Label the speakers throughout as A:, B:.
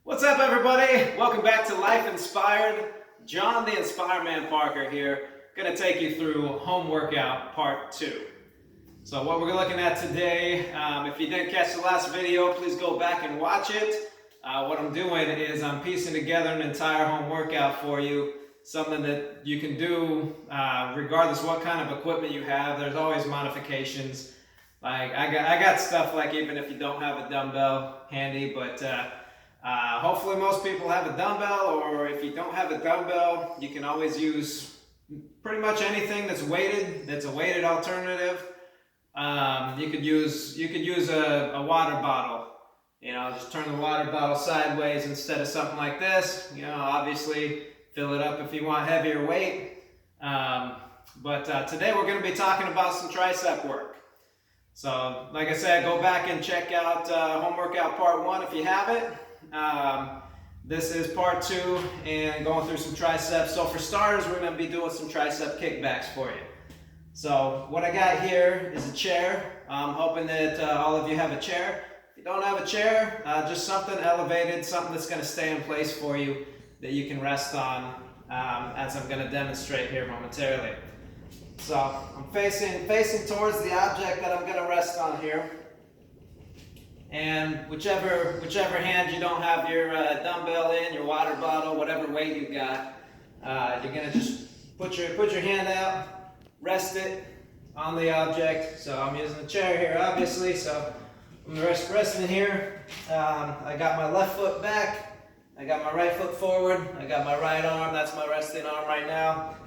A: What's up, everybody? Welcome back to Life Inspired. John the Inspire Man Parker here, going to take you through home workout part 2. So what we're looking at today, if you didn't catch the last video, please go back and watch it. What I'm doing is I'm piecing together an entire home workout for you, something that you can do regardless what kind of equipment you have. There's always modifications. Like I got stuff like even if you don't have a dumbbell handy, but hopefully most people have a dumbbell, or if you don't have a dumbbell, you can always use pretty much anything that's weighted, that's a weighted alternative. You could use a water bottle. Just turn the water bottle sideways instead of something like this. Obviously fill it up if you want heavier weight. But today we're going to be talking about some tricep work. So like I said, go back and check out home workout part 1 if you haven't. This is part 2 and going through some triceps. So for starters, we're going to be doing some tricep kickbacks for you. So what I got here is a chair. I'm hoping that all of you have a chair. If you don't have a chair, just something elevated, something that's going to stay in place for you that you can rest on as I'm going to demonstrate here momentarily. So I'm facing towards the object that I'm going to rest on here. And whichever hand you don't have your dumbbell in, your water bottle, whatever weight you've got, you're gonna just put your hand out, rest it on the object. So I'm using the chair here, obviously. So I'm resting here. I got my left foot back. I got my right foot forward. I got my right arm. That's my resting arm right now.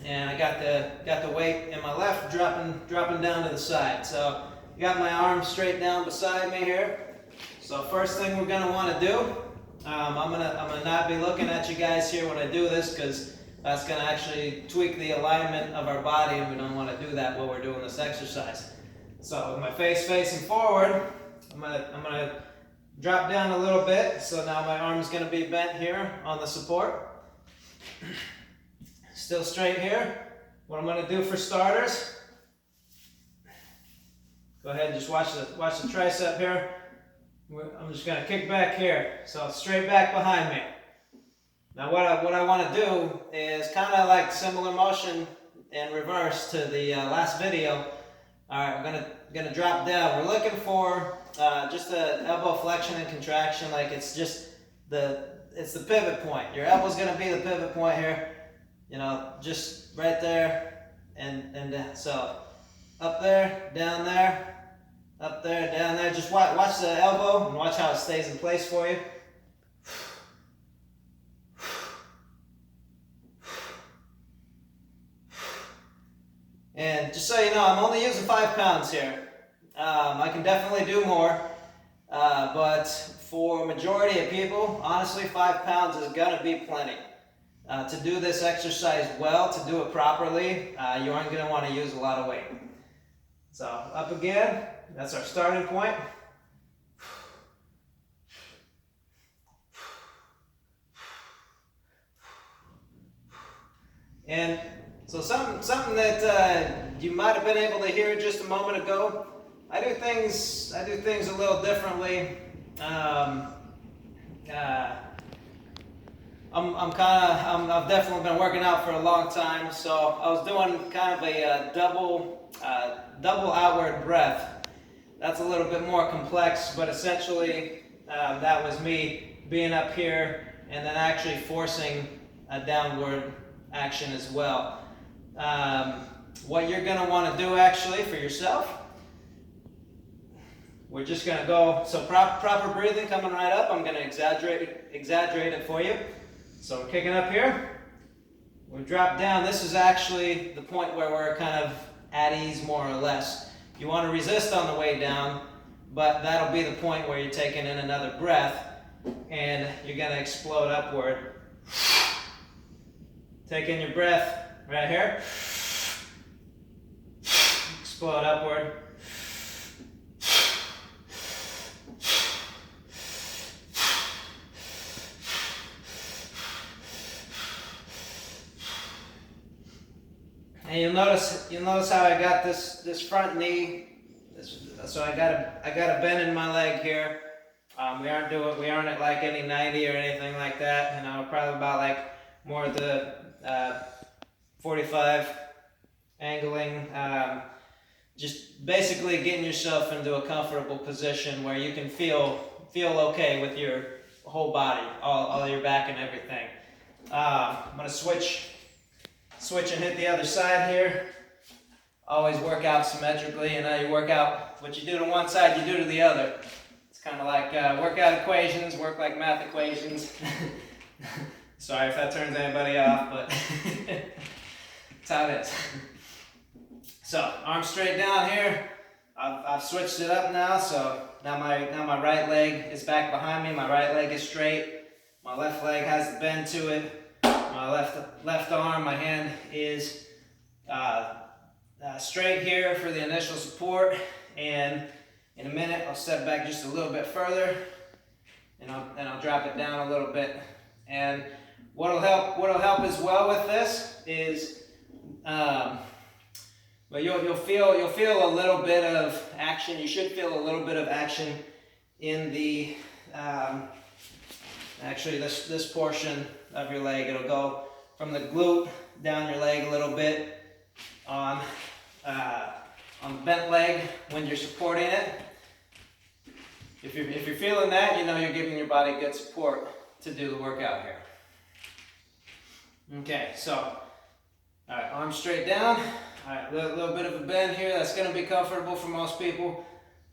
A: And I got the weight in my left dropping down to the side. So got my arm straight down beside me here. So first thing we're gonna want to do, I'm gonna not be looking at you guys here when I do this, because that's gonna actually tweak the alignment of our body, and we don't want to do that while we're doing this exercise. So with my face facing forward, I'm gonna drop down a little bit. So now my arm's gonna be bent here on the support. Still straight here. What I'm gonna do for starters, go ahead and just watch the tricep here. I'm just gonna kick back here, so straight back behind me. Now what I want to do is kind of like similar motion in reverse to the last video. All right, we're gonna drop down. We're looking for just an elbow flexion and contraction, like it's the pivot point. Your elbow's gonna be the pivot point here. Just right there, and so. Up there, down there, up there, down there. Just watch the elbow and watch how it stays in place for you. And just so you know, I'm only using 5 pounds here. I can definitely do more, but for a majority of people, honestly, 5 pounds is gonna be plenty. To do this exercise well, to do it properly, you aren't gonna want to use a lot of weight. So up again, that's our starting point. And so something that you might have been able to hear just a moment ago, I do things a little differently. I've definitely been working out for a long time, so I was doing kind of a double outward breath. That's a little bit more complex, but essentially that was me being up here and then actually forcing a downward action as well. What you're going to want to do actually for yourself, we're just going to go, so proper breathing coming right up. I'm going to exaggerate it for you. So we're kicking up here, we drop down. This is actually the point where we're kind of at ease, more or less. You want to resist on the way down, but that'll be the point where you're taking in another breath and you're going to explode upward. Take in your breath right here, explode upward. And you'll notice how I got this front knee. So I got a bend in my leg here. We aren't at like any 90 or anything like that. You know, probably about like more of the 45 angling. Just basically getting yourself into a comfortable position where you can feel okay with your whole body, all your back and everything. I'm gonna switch and hit the other side here. Always work out symmetrically, and now you work out what you do to one side, you do to the other. It's kind of like workout equations, work like math equations. Sorry if that turns anybody off, but that's how it is. So, arms straight down here. I've switched it up now, so now my right leg is back behind me. My right leg is straight. My left leg has the bend to it. My left arm, my hand is straight here for the initial support. And in a minute, I'll step back just a little bit further, and I'll drop it down a little bit. And what'll help as well with this is, but you'll feel a little bit of action. You should feel a little bit of action in the actually this portion of your leg. It'll go from the glute down your leg a little bit on the bent leg when you're supporting it. If you're feeling that, you know you're giving your body good support to do the workout here. Okay, so all right, arms straight down. All right, a little bit of a bend here. That's going to be comfortable for most people.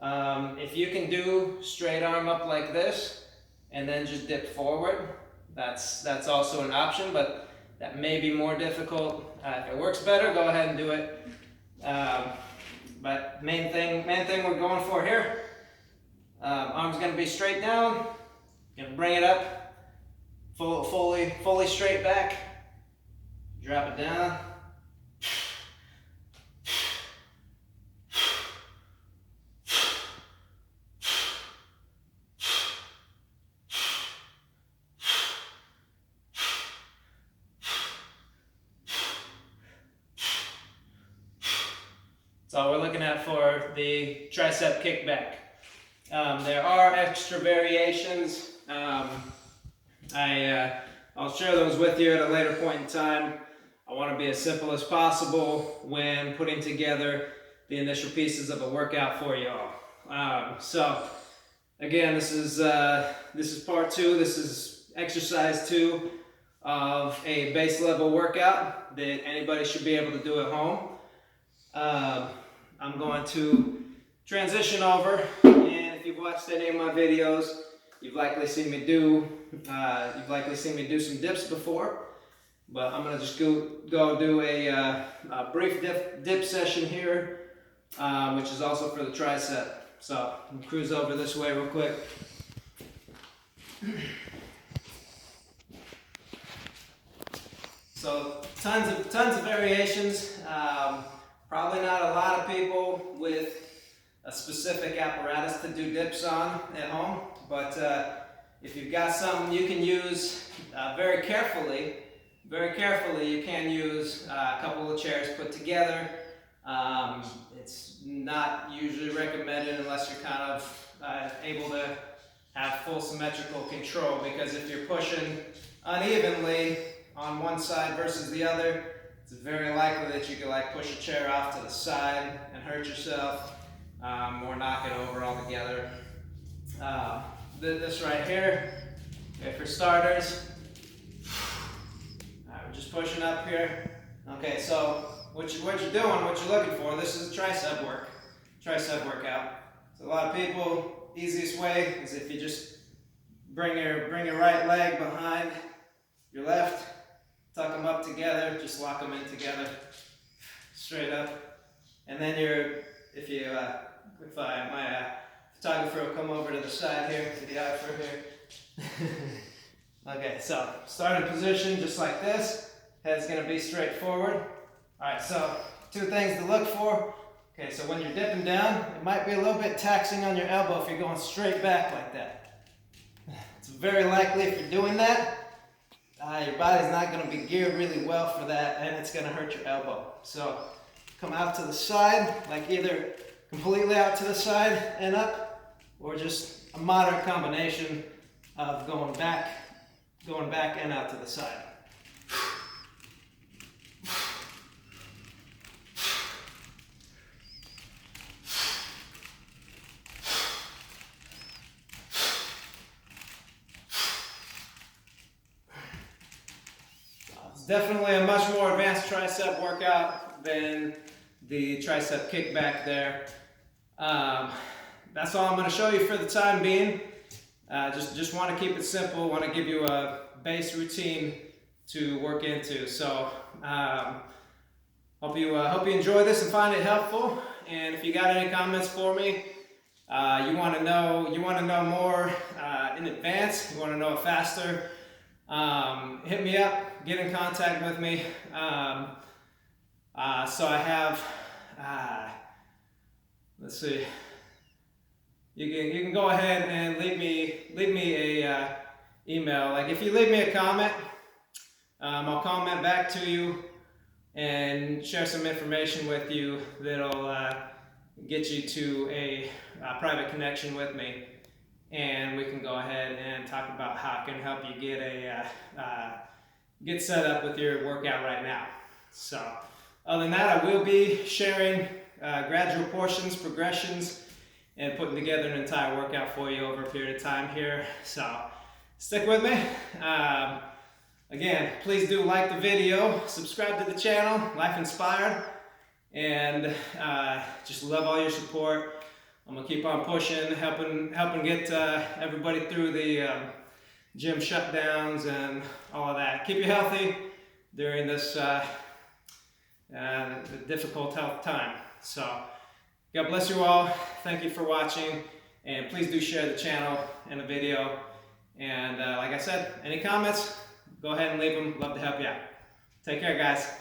A: If you can do straight arm up like this and then just dip forward, that's also an option, but that may be more difficult. If it works better, go ahead and do it. But main thing we're going for here, arm's going to be straight down. Going to bring it up, fully straight back. Drop it down. So we're looking at for the tricep kickback. There are extra variations. I'll share those with you at a later point in time. I want to be as simple as possible when putting together the initial pieces of a workout for you all. So again, this is part 2. This is exercise 2 of a base level workout that anybody should be able to do at home. I'm going to transition over, and if you've watched any of my videos, you've likely seen me do some dips before. But I'm gonna just go do a brief dip session here, which is also for the tricep. So I'm gonna cruise over this way real quick. So tons of variations. Probably not a lot of people with a specific apparatus to do dips on at home, but if you've got something you can use very carefully, you can use a couple of chairs put together. It's not usually recommended unless you're kind of able to have full symmetrical control, because if you're pushing unevenly on one side versus the other, it's very likely that you could like push a chair off to the side and hurt yourself, or knock it over altogether. This right here, okay, for starters, we're just pushing up here. Okay, so what you're doing, what you're looking for, this is a tricep workout. So a lot of people, easiest way is if you just bring your right leg behind your left, tuck them up together, just lock them in together, straight up. And then if my photographer will come over to the side here, to the eye for here. Okay, so starting position just like this. Head's gonna be straight forward. All right, so 2 things to look for. Okay, so when you're dipping down, it might be a little bit taxing on your elbow if you're going straight back like that. It's very likely if you're doing that, your body's not going to be geared really well for that, and it's going to hurt your elbow. So come out to the side, like either completely out to the side and up, or just a moderate combination of going back and out to the side. It's definitely a much more advanced tricep workout than the tricep kickback there. That's all I'm going to show you for the time being. Just want to keep it simple. Want to give you a base routine to work into. So hope you enjoy this and find it helpful. And if you got any comments for me, you want to know more in advance, you want to know it faster, hit me up, get in contact with me. So I have, let's see. You can go ahead and leave me a email. Like if you leave me a comment, I'll comment back to you and share some information with you that'll get you to a private connection with me, and we can go ahead and talk about how I can help you get set up with your workout right now. So other than that, I will be sharing gradual portions, progressions, and putting together an entire workout for you over a period of time here. So stick with me. Again, please do like the video, subscribe to the channel, Life Inspired, and just love all your support. I'm gonna keep on pushing, helping get everybody through the gym shutdowns and all of that. Keep you healthy during this difficult health time. So God bless you all. Thank you for watching, and please do share the channel and the video. And like I said, any comments, go ahead and leave them. Love to help you out. Take care, guys.